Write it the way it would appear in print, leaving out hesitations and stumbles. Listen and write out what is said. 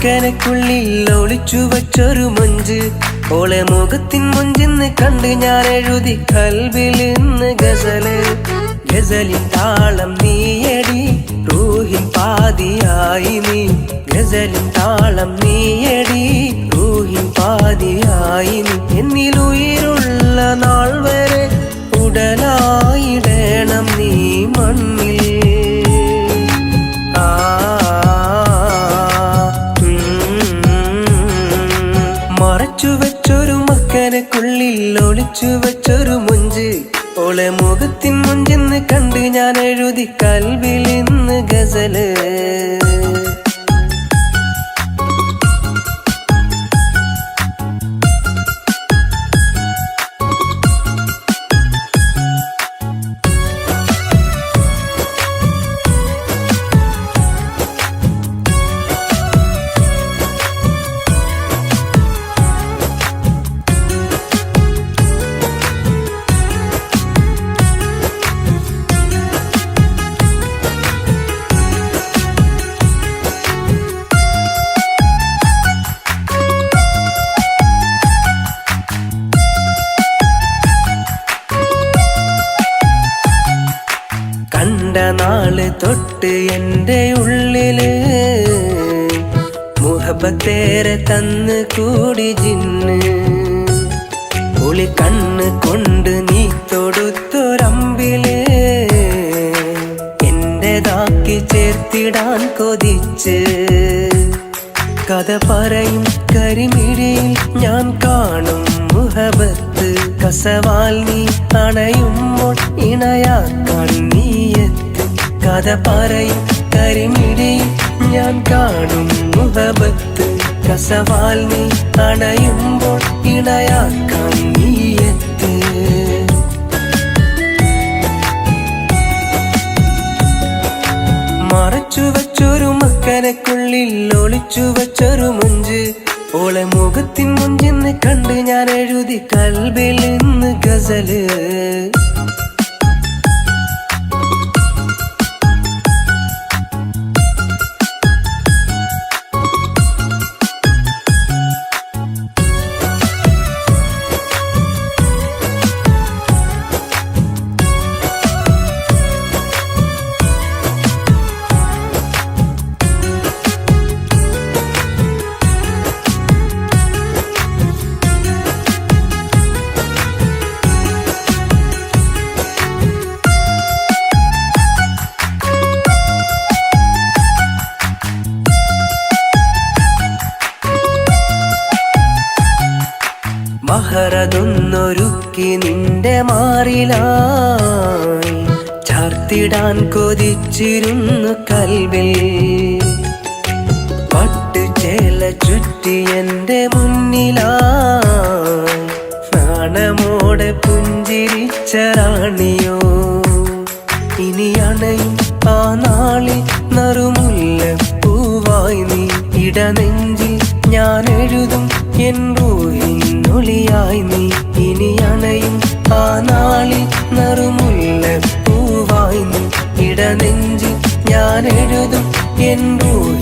മക്കനക്കുള്ളിൽ ഒളിച്ചു വച്ചൊരു മൊഞ്ച് ഓളെ മുഖത്തിൻ മൊഞ്ചെന്ന് കണ്ട് ഞാൻ എഴുതി കൽബിൽ ഇന്ന് ഗസല്. ഗസലിൻ താളം നീയടി റൂഹിൻ പാതിയായി നീ. ഗസലിൻ താളം നീയടി റൂഹിൻ പാതിയായി നീ. എന്നിലുயிருള്ള നാൾ വരെ ഉടലായിടണം നീ മണ്ണിൽ. മറച്ചു വെച്ചൊരു മക്കനക്കുള്ളിൽ ഒളിച്ചു വെച്ചൊരു മൊഞ്ച് ഓളെ മുഖത്തിൻ മൊഞ്ചെന്ന് കണ്ട് ഞാൻ എഴുതി കൽബിൽ ഇന്ന് ഗസല്. കണ്ട നാള് തൊട്ട് എൻ്റെ ഉള്ളില് മുഹബത്തേറെ തന്ന് കൂടി ജിന്ന്. ഒളി കണ്ണ് കൊണ്ട് നീ തൊടുത്തൊരമ്പില് എന്റേതാക്കി ചേർത്തിടാൻ കൊതിച്ച്. കഥ പറയും കരിമിഴിയിൽ ഞാൻ കാണും മുഹബത്ത്. കസവാൽ നീ അണയുമ്പോൾ ഇണയാക്കാൻ നീയെത്ത്. കഥ പറയും കരിമിഴിയിൽ ഞാൻ കാണും മുഹബത്ത്. കസവാൽ നീ അണയുമ്പോൾ ഇണയാക്കാൻ നീയെത്ത്. മറച്ചു വച്ചൊരു മക്കനക്കുള്ളിൽ ഒളിച്ചു വച്ചൊരു മൊഞ്ച് ഓളെ മുഖത്തിൻ മൊഞ്ചെന്ന് കണ്ട് ഞാൻ എഴുതി കൽബിൽ ഇന്ന് ഗസല്. മഹറതൊന്നൊരുക്കി നിന്റെ മാറിലായി ചാർത്തിടാൻ കൊതിച്ചിരുന്നു കൽബിൽ. പട്ടുചേല ചുറ്റി എൻ്റെ മുന്നിലായി നാണമോടെ പുഞ്ചിരിച്ച റാണിയോ. ഇനി അണയും ആ നാളിൽ നറുമുല്ലപ്പൂവായി നീ. ഇടനെഞ്ചിൽ ഞാൻ എഴുതും എൻ റൂഹിനൊളിയായി നീ. ഇനി അണയും ആ നാളിൽ നറുമുല്ലപ്പൂവായി നീ. ഇടനെഞ്ചിൽ ഞാൻ എഴുതും എൻ റൂഹിനൊളിയായി